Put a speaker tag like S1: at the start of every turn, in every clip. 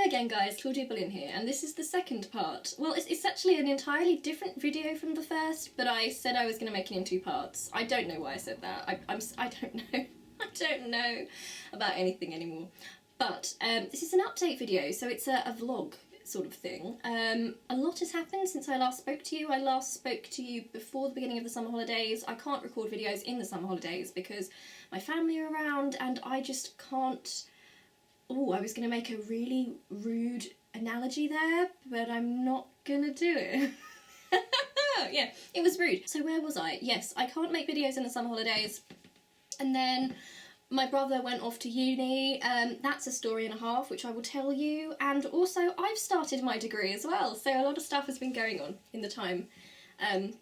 S1: again guys, Claudia Boleyn here, and this is the second part. Well, it's actually an entirely different video from the first, but I said I was going to make it in two parts. I don't know why I said that. I don't know. I don't know about anything anymore. But this is an update video, so it's a vlog sort of thing. A lot has happened since I last spoke to you. I last spoke to you before the beginning of the summer holidays. I can't record videos in the summer holidays because my family are around and I just can't... Oh, I was going to make a really rude analogy there, but I'm not going to do it. Yeah, it was rude. So where was I? Yes, I can't make videos in the summer holidays. And then my brother went off to uni. That's a story and a half, which I will tell you. And also, I've started my degree as well. So a lot of stuff has been going on in the time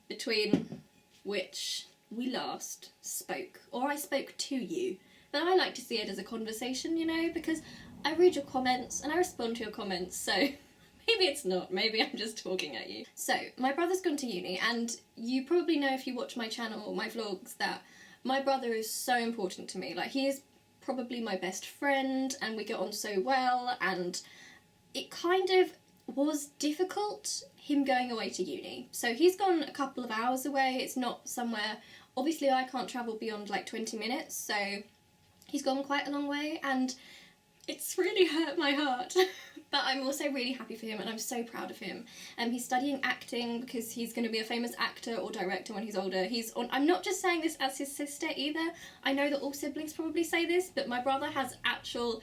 S1: between which we last spoke, or I spoke to you. But I like to see it as a conversation, you know, because I read your comments and I respond to your comments, so maybe it's not, maybe I'm just talking at you. So, my brother's gone to uni, and you probably know if you watch my channel, my vlogs, that my brother is so important to me. Like, he is probably my best friend, and we get on so well, and it kind of was difficult, him going away to uni. So he's gone a couple of hours away, it's not somewhere, obviously I can't travel beyond like 20 minutes, so he's gone quite a long way, and it's really hurt my heart. But I'm also really happy for him, and I'm so proud of him. He's studying acting because he's going to be a famous actor or director when he's older. I'm not just saying this as his sister either. I know that all siblings probably say this, but my brother has actual,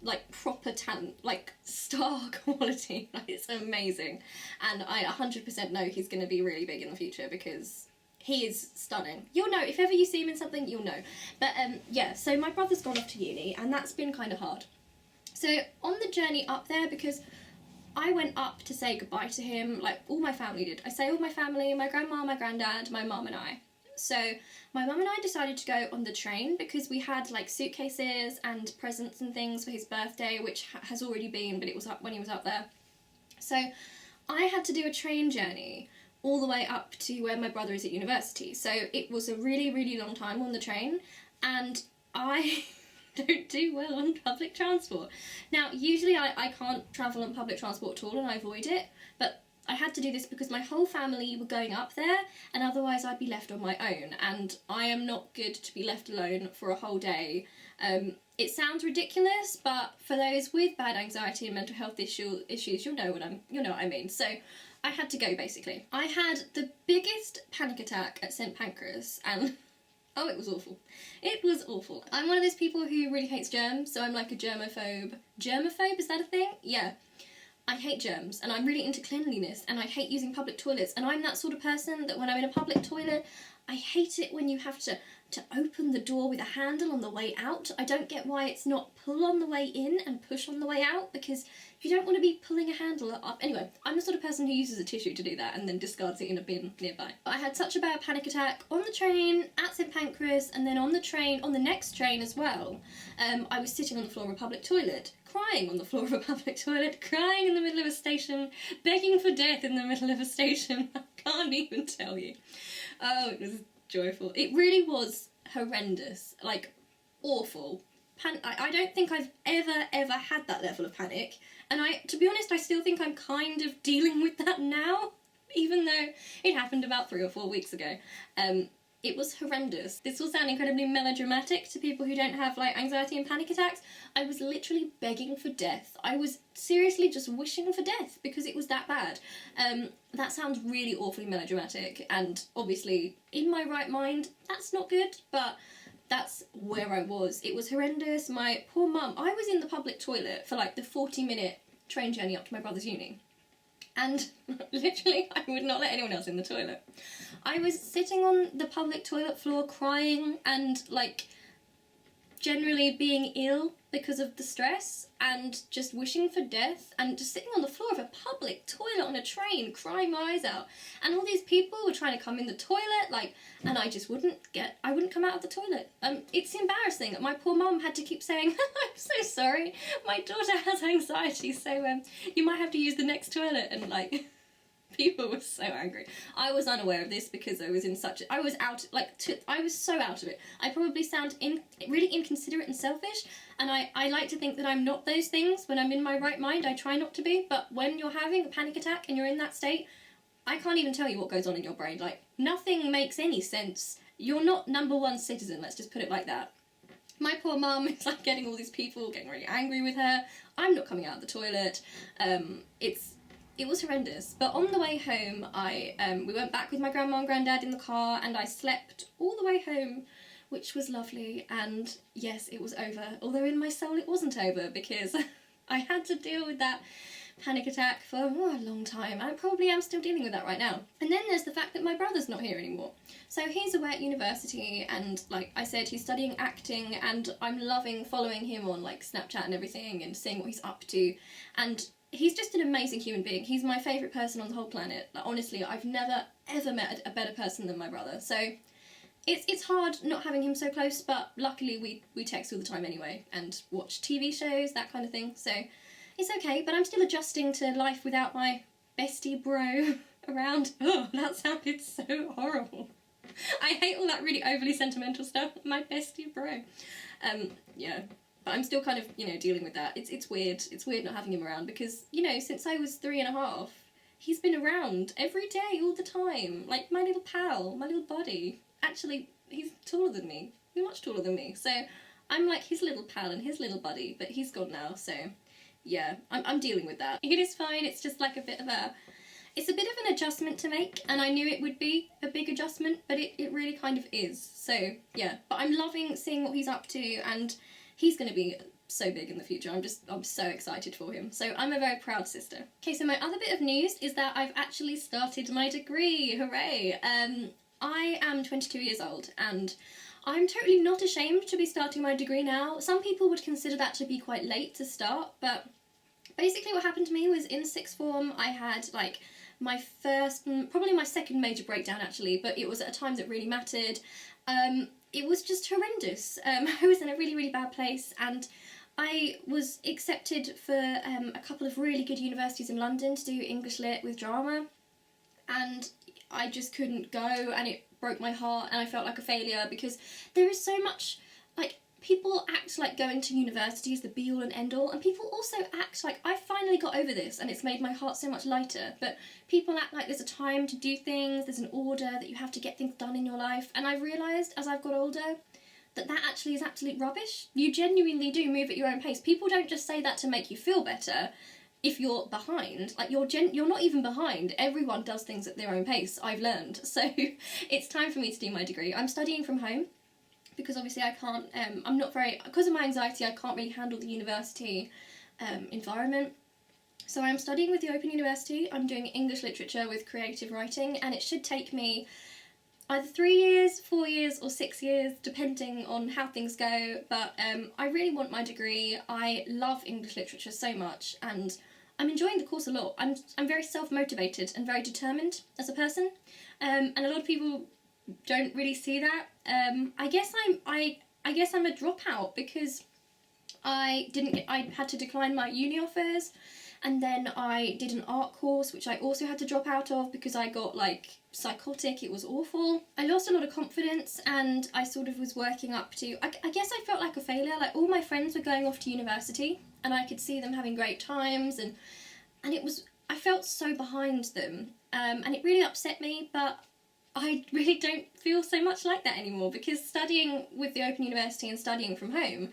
S1: like, proper talent, like, star quality. Like, it's amazing. And I 100% know he's going to be really big in the future because he is stunning. You'll know, if ever you see him in something, you'll know. But yeah, so my brother's gone off to uni, and that's been kind of hard. So on the journey up there, because I went up to say goodbye to him, like all my family did. I say all my family, my grandma, my granddad, my mum and I. So my mum and I decided to go on the train because we had like suitcases and presents and things for his birthday, which has already been, but it was up when he was up there. So I had to do a train journey all the way up to where my brother is at university. So it was a really, really long time on the train, and I don't do well on public transport. Now, usually I can't travel on public transport at all and I avoid it, but I had to do this because my whole family were going up there, and otherwise I'd be left on my own, and I am not good to be left alone for a whole day. It sounds ridiculous, but for those with bad anxiety and mental health issues, you'll know what I mean. So I had to go, basically. I had the biggest panic attack at St Pancras, and oh, it was awful. It was awful. I'm one of those people who really hates germs, so I'm like a germaphobe. Germaphobe, is that a thing? Yeah. I hate germs, and I'm really into cleanliness, and I hate using public toilets, and I'm that sort of person that when I'm in a public toilet, I hate it when you have to open the door with a handle on the way out. I don't get why it's not pull on the way in and push on the way out, because you don't want to be pulling a handle up. Anyway, I'm the sort of person who uses a tissue to do that and then discards it in a bin nearby. But I had such a bad panic attack on the train at St Pancras, and then on the next train as well. I was sitting on the floor of a public toilet, crying on the floor of a public toilet, crying in the middle of a station, begging for death in the middle of a station. I can't even tell you. Oh, it was joyful. It really was horrendous, like awful. I don't think I've ever had that level of panic, and to be honest, I still think I'm kind of dealing with that now, even though it happened about 3 or 4 weeks ago. It was horrendous. This will sound incredibly melodramatic to people who don't have like anxiety and panic attacks. I was literally begging for death. I was seriously just wishing for death because it was that bad. That sounds really awfully melodramatic, and obviously in my right mind that's not good, but that's where I was. It was horrendous. My poor mum, I was in the public toilet for like the 40-minute train journey up to my brother's uni. And literally, I would not let anyone else in the toilet. I was sitting on the public toilet floor crying and, like, generally being ill because of the stress and just wishing for death and just sitting on the floor of a public toilet on a train crying my eyes out. And all these people were trying to come in the toilet, like, and I just I wouldn't come out of the toilet. It's embarrassing. My poor mum had to keep saying, I'm so sorry, my daughter has anxiety, so you might have to use the next toilet, and like, People were so angry. I was unaware of this because I was in such I was so out of it. I probably sound really inconsiderate and selfish, and I like to think that I'm not those things when I'm in my right mind. I try not to be, but when you're having a panic attack and you're in that state, I can't even tell you what goes on in your brain. Like, nothing makes any sense. You're not number one citizen, let's just put it like that. My poor mum is like getting all these people getting really angry with her. I'm not coming out of the toilet. It was horrendous. But on the way home, we went back with my grandma and granddad in the car, and I slept all the way home, which was lovely. And yes, it was over. Although in my soul it wasn't over, because I had to deal with that panic attack for a long time. I probably am still dealing with that right now. And then there's the fact that my brother's not here anymore. So he's away at university, and like I said, he's studying acting, and I'm loving following him on like Snapchat and everything and seeing what he's up to. And he's just an amazing human being. He's my favourite person on the whole planet. Like, honestly, I've never ever met a better person than my brother. So it's hard not having him so close, but luckily we text all the time anyway and watch TV shows, that kind of thing. So it's okay, but I'm still adjusting to life without my bestie bro around. Oh, that sounded so horrible. I hate all that really overly sentimental stuff. My bestie bro. Yeah. But I'm still kind of, dealing with that. It's weird. It's weird not having him around because, since I was 3.5, he's been around every day, all the time. Like, my little pal, my little buddy. Actually, he's taller than me. He's much taller than me. So I'm like his little pal and his little buddy, but he's gone now, so yeah, I'm dealing with that. It is fine. It's just like it's a bit of an adjustment to make, and I knew it would be a big adjustment, but it really kind of is. So yeah, but I'm loving seeing what he's up to, and he's going to be so big in the future. I'm so excited for him. So I'm a very proud sister. Okay, so my other bit of news is that I've actually started my degree. Hooray! I am 22 years old, and I'm totally not ashamed to be starting my degree now. Some people would consider that to be quite late to start, but basically what happened to me was in sixth form I had like my first, probably my second major breakdown actually, but it was at a time that really mattered. It was just horrendous. I was in a really, really bad place, and I was accepted for a couple of really good universities in London to do English Lit with drama, and I just couldn't go, and it broke my heart, and I felt like a failure because there is so much, like, people act like going to university is the be-all and end-all, and people also act like, I finally got over this and it's made my heart so much lighter, but people act like there's a time to do things, there's an order, that you have to get things done in your life, and I've realised as I've got older that actually is absolute rubbish. You genuinely do move at your own pace. People don't just say that to make you feel better if you're behind. Like, you're not even behind. Everyone does things at their own pace, I've learned. So it's time for me to do my degree. I'm studying from home because obviously I can't, because of my anxiety, I can't really handle the university environment. So I'm studying with the Open University. I'm doing English literature with creative writing, and it should take me either 3 years, 4 years, or 6 years, depending on how things go. But I really want my degree. I love English literature so much, and I'm enjoying the course a lot. I'm very self-motivated and very determined as a person, and a lot of people don't really see that. I guess I'm a dropout because I had to decline my uni offers, and then I did an art course which I also had to drop out of because I got like psychotic. It was awful. I lost a lot of confidence, and I sort of was working up to, I guess I felt like a failure. Like, all my friends were going off to university and I could see them having great times, and I felt so behind them, and it really upset me. But I really don't feel so much like that anymore, because studying with the Open University and studying from home,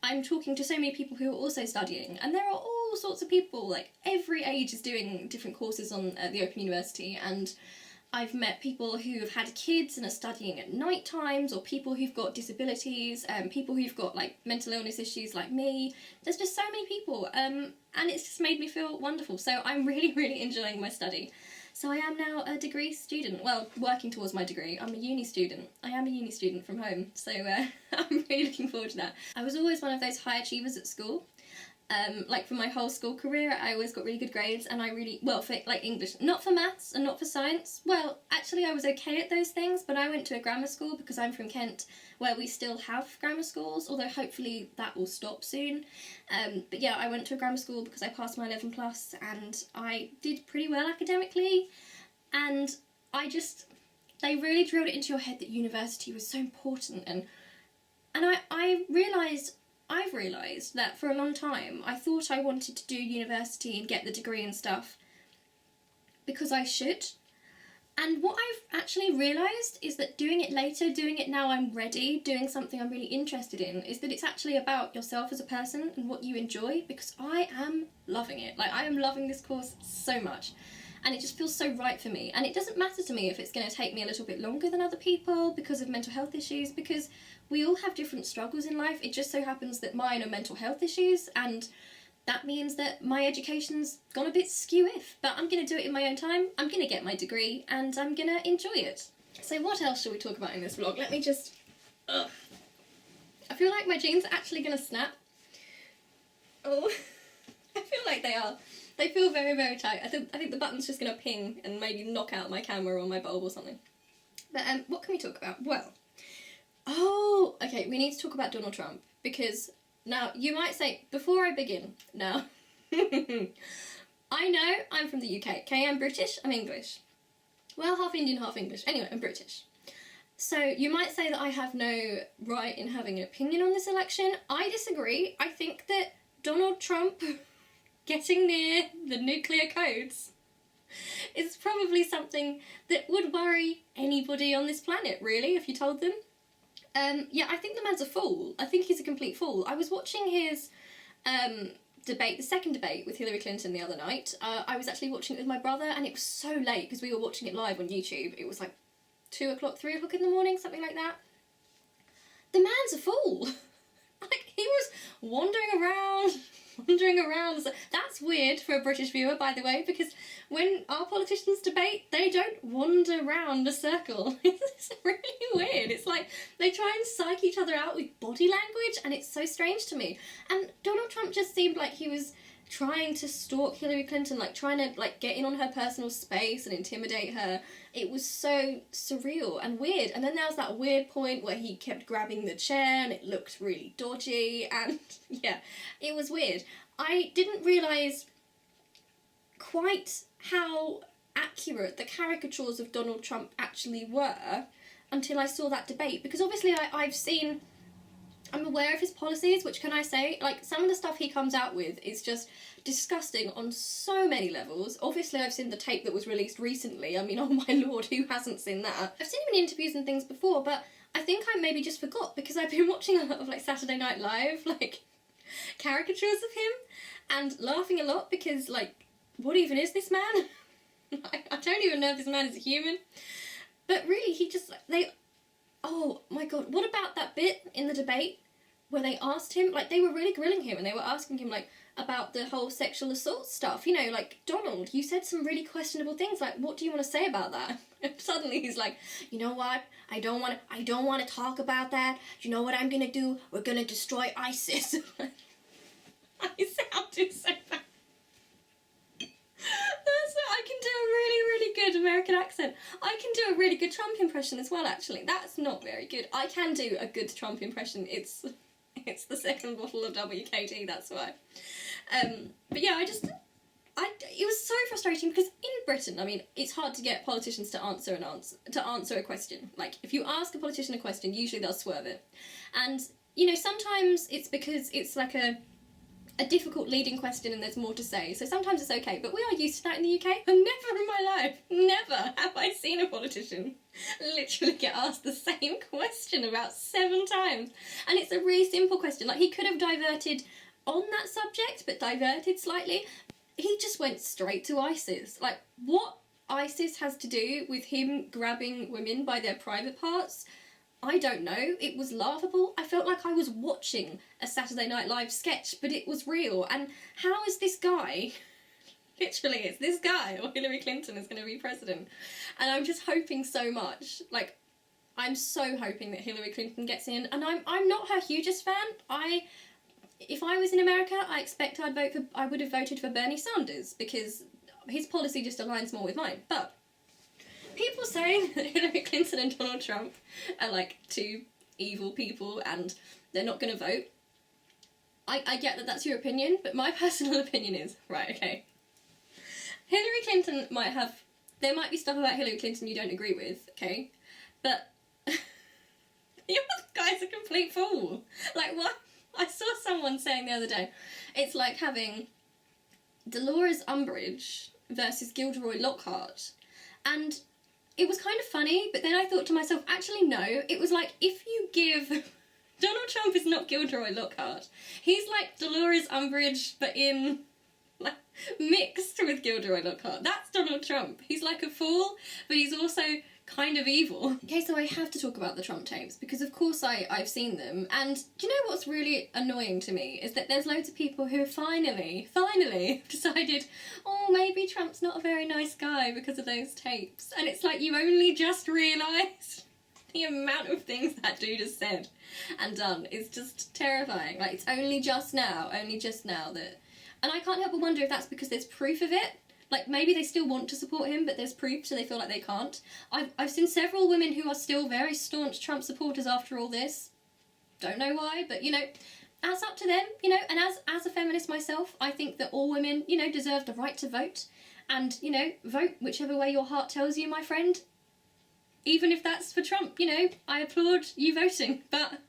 S1: I'm talking to so many people who are also studying, and there are all sorts of people, like every age is doing different courses on the Open University, and I've met people who have had kids and are studying at night times, or people who've got disabilities, people who've got like mental illness issues like me. There's just so many people, and it's just made me feel wonderful. So I'm really, really enjoying my study. So I am now a degree student, well, working towards my degree. I'm a uni student. I am a uni student from home, so I'm really looking forward to that. I was always one of those high achievers at school. Like for my whole school career, I always got really good grades, and I really, well, for like English, not for maths and not for science. Well, actually I was okay at those things, but I went to a grammar school because I'm from Kent, where we still have grammar schools, although hopefully that will stop soon. But yeah, I went to a grammar school because I passed my 11 plus, and I did pretty well academically, and they really drilled it into your head that university was so important, and I've realised that for a long time I thought I wanted to do university and get the degree and stuff because I should. And what I've actually realised is that doing it later, doing it now I'm ready, doing something I'm really interested in, is that it's actually about yourself as a person and what you enjoy, because I am loving it. Like, I am loving this course so much. And it just feels so right for me. And it doesn't matter to me if it's going to take me a little bit longer than other people because of mental health issues, because we all have different struggles in life. It just so happens that mine are mental health issues, and that means that my education's gone a bit skew-if. But I'm going to do it in my own time, I'm going to get my degree, and I'm going to enjoy it. So what else shall we talk about in this vlog? Let me just... Ugh. I feel like my jeans are actually going to snap. Oh, I feel like they are. They feel very, very tight. I think the button's just going to ping and maybe knock out my camera or my bulb or something. But what can we talk about? Well, oh, okay, we need to talk about Donald Trump, because now you might say, before I begin, now, I know I'm from the UK, okay, I'm British, I'm English. Well, half Indian, half English. Anyway, I'm British. So you might say that I have no right in having an opinion on this election. I disagree. I think that Donald Trump getting near the nuclear codes is probably something that would worry anybody on this planet, really, if you told them. Yeah, I think the man's a fool. I think he's a complete fool. I was watching his debate, the second debate with Hillary Clinton the other night. I was actually watching it with my brother, and it was so late because we were watching it live on YouTube. It was like 2 o'clock, 3 o'clock in the morning, something like that. The man's a fool. Like, he was wandering around. That's weird for a British viewer, by the way, because when our politicians debate, they don't wander around a circle. It's really weird. It's like they try and psych each other out with body language, and it's so strange to me. And Donald Trump just seemed like he was trying to stalk Hillary Clinton, like trying to like get in on her personal space and intimidate her. It was so surreal and weird. And then there was that weird point where he kept grabbing the chair and it looked really dodgy, and yeah, it was weird. I didn't realise quite how accurate the caricatures of Donald Trump actually were until I saw that debate, because obviously I'm aware of his policies, which, can I say, like, some of the stuff he comes out with is just disgusting on so many levels. Obviously, I've seen the tape that was released recently. I mean, oh my lord, who hasn't seen that? I've seen him in interviews and things before, but I think I maybe just forgot, because I've been watching a lot of, like, Saturday Night Live, like, caricatures of him, and laughing a lot, because, like, what even is this man? I don't even know if this man is a human. But really, he just, oh my god, what about that bit in the debate where they asked him, like, they were really grilling him and they were asking him, like, about the whole sexual assault stuff, you know, like, Donald, you said some really questionable things, like, what do you want to say about that? And suddenly he's like, you know what, I don't want to talk about that, you know what I'm gonna do, we're gonna destroy ISIS. I sounded so bad. I can do a really, really good American accent. I can do a really good Trump impression as well, actually. That's not very good. I can do a good Trump impression. It's the second bottle of WKD, that's why. But yeah, it was so frustrating, because in Britain, I mean, it's hard to get politicians to answer a question. Like, if you ask a politician a question, usually they'll swerve it. And, you know, sometimes it's because it's like a difficult leading question and there's more to say, so sometimes it's okay, but we are used to that in the UK. And never in my life, never have I seen a politician literally get asked the same question about 7 times. And it's a really simple question. Like, he could have diverted on that subject, but diverted slightly. He just went straight to ISIS. Like, what ISIS has to do with him grabbing women by their private parts, I don't know. It was laughable. I felt like I was watching a Saturday Night Live sketch, but it was real. And how is this guy, literally it's this guy, or Hillary Clinton is going to be president. And I'm just hoping so much. Like, I'm so hoping that Hillary Clinton gets in. And I'm not her hugest fan. if I was in America, I expect I would have voted for Bernie Sanders, because his policy just aligns more with mine. But people saying that Hillary Clinton and Donald Trump are like two evil people and they're not going to vote, I get that that's your opinion, but my personal opinion is, right, okay, Hillary Clinton there might be stuff about Hillary Clinton you don't agree with, okay, but the guy's a complete fool. Like, what? I saw someone saying the other day, it's like having Dolores Umbridge versus Gilderoy Lockhart, and it was kind of funny, but then I thought to myself, actually no, it was like, if you give... Donald Trump is not Gilderoy Lockhart. He's like Dolores Umbridge, but in... like, mixed with Gilderoy Lockhart. That's Donald Trump. He's like a fool, but he's also kind of evil. Okay, so I have to talk about the Trump tapes, because of course I've seen them, and do you know what's really annoying to me is that there's loads of people who finally decided, oh, maybe Trump's not a very nice guy because of those tapes, and it's like, you only just realised the amount of things that dude has said and done is just terrifying. Like, it's only just now that... And I can't help but wonder if that's because there's proof of it. Like, maybe they still want to support him, but there's proof, so they feel like they can't. I've seen several women who are still very staunch Trump supporters after all this. Don't know why, but, you know, that's up to them, you know. And as a feminist myself, I think that all women, you know, deserve the right to vote. And, you know, vote whichever way your heart tells you, my friend. Even if that's for Trump, you know, I applaud you voting. But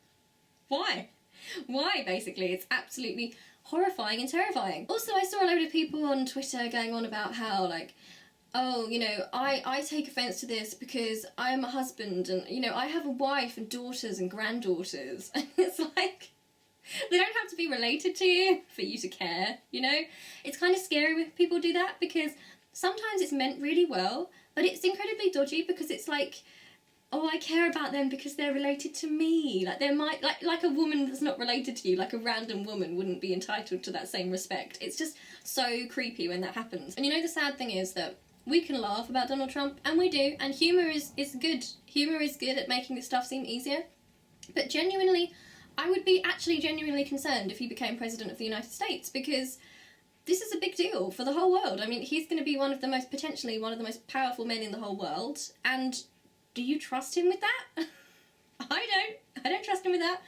S1: why? Why, basically? It's absolutely horrifying and terrifying. Also, I saw a load of people on Twitter going on about how, like, oh, you know, I take offence to this because I am a husband and, you know, I have a wife and daughters and granddaughters. And it's like, they don't have to be related to you for you to care, you know? It's kind of scary when people do that, because sometimes it's meant really well, but it's incredibly dodgy, because it's like, oh, I care about them because they're related to me. Like, there might, like a woman that's not related to you, like a random woman wouldn't be entitled to that same respect. It's just so creepy when that happens. And you know, the sad thing is that we can laugh about Donald Trump, and we do, and humour is good. Humour is good at making this stuff seem easier. But genuinely, I would be actually genuinely concerned if he became President of the United States, because this is a big deal for the whole world. I mean, he's going to be potentially one of the most powerful men in the whole world, and do you trust him with that? I don't trust him with that.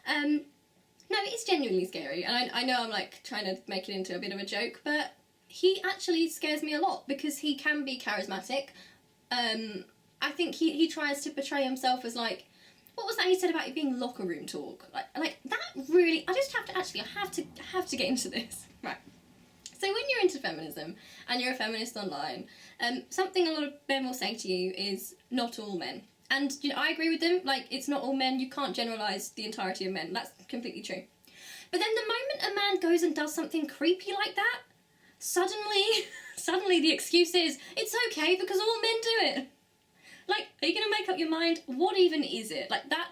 S1: No, it's genuinely scary, and I know I'm like trying to make it into a bit of a joke, but he actually scares me a lot, because he can be charismatic. I think he tries to portray himself as like, what was that he said about it being locker room talk? Like that really, I have to get into this. Right. So when you're into feminism, and you're a feminist online, something a lot of men will say to you is, not all men. And, you know, I agree with them. Like, it's not all men. You can't generalise the entirety of men. That's completely true. But then the moment a man goes and does something creepy like that, suddenly the excuse is, it's okay because all men do it. Like, are you going to make up your mind? What even is it? Like, that,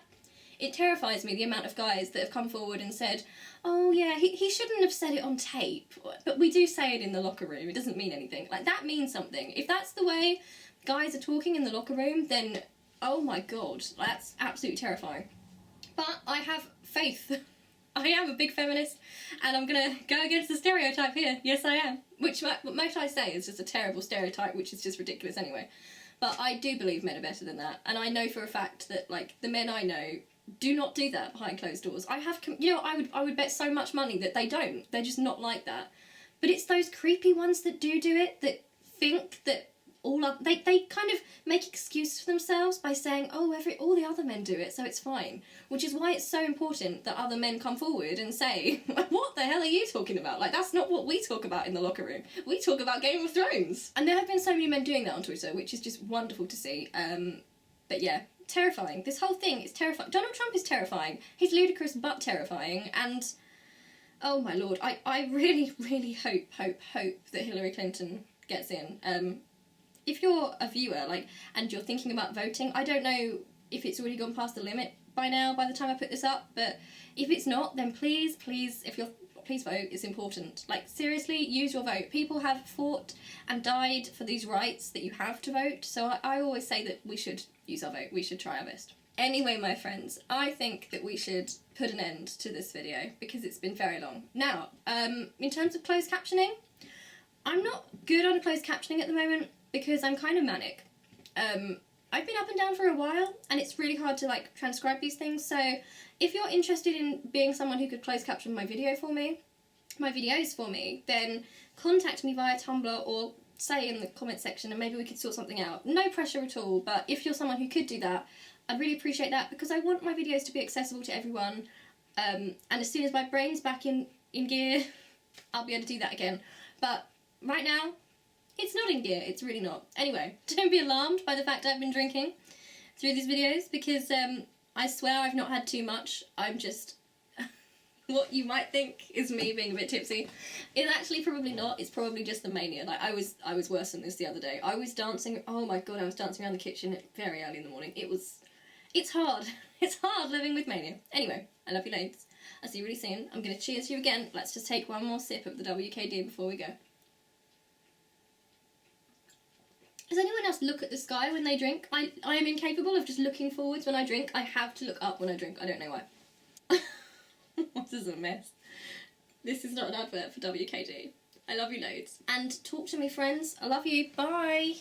S1: it terrifies me, the amount of guys that have come forward and said, oh yeah, he shouldn't have said it on tape, but we do say it in the locker room, it doesn't mean anything. Like, that means something. If that's the way guys are talking in the locker room, then, oh my god, that's absolutely terrifying. But I have faith. I am a big feminist, and I'm gonna go against the stereotype here. Yes, I am. Which, might I say, is just a terrible stereotype, which is just ridiculous anyway. But I do believe men are better than that, and I know for a fact that, like, the men I know do not do that behind closed doors. I would bet so much money that they don't. They're just not like that. But it's those creepy ones that do it, that think that they kind of make excuses for themselves by saying, oh, all the other men do it, so it's fine. Which is why it's so important that other men come forward and say, what the hell are you talking about? Like, that's not what we talk about in the locker room. We talk about Game of Thrones. And there have been so many men doing that on Twitter, which is just wonderful to see. But yeah, terrifying. This whole thing is terrifying. Donald Trump is terrifying. He's ludicrous but terrifying, and oh my lord, I really, really hope that Hillary Clinton gets in. If you're a viewer, like, and you're thinking about voting, I don't know if it's already gone past the limit by now, by the time I put this up, but if it's not, then please vote, it's important. Like, seriously, use your vote. People have fought and died for these rights that you have to vote, so I always say that we should use our vote, we should try our best. Anyway, my friends, I think that we should put an end to this video because it's been very long. Now, in terms of closed captioning, I'm not good on closed captioning at the moment because I'm kind of manic. I've been up and down for a while and it's really hard to like transcribe these things, so if you're interested in being someone who could close caption my videos for me, then contact me via Tumblr or say in the comment section and maybe we could sort something out. No pressure at all, but if you're someone who could do that, I'd really appreciate that because I want my videos to be accessible to everyone, and as soon as my brain's back in gear, I'll be able to do that again. But right now, it's not in gear, it's really not. Anyway, don't be alarmed by the fact I've been drinking through these videos because I swear I've not had too much. I'm just what you might think is me being a bit tipsy. It's actually probably not, it's probably just the mania. Like I was worse than this the other day. I was dancing, oh my god, I was dancing around the kitchen very early in the morning. It's hard. It's hard living with mania. Anyway, I love you loads. I'll see you really soon. I'm gonna cheers you again. Let's just take one more sip of the WKD before we go. Does anyone else look at the sky when they drink? I am incapable of just looking forwards when I drink. I have to look up when I drink. I don't know why. This is a mess. This is not an advert for WKD. I love you loads. And talk to me, friends. I love you. Bye.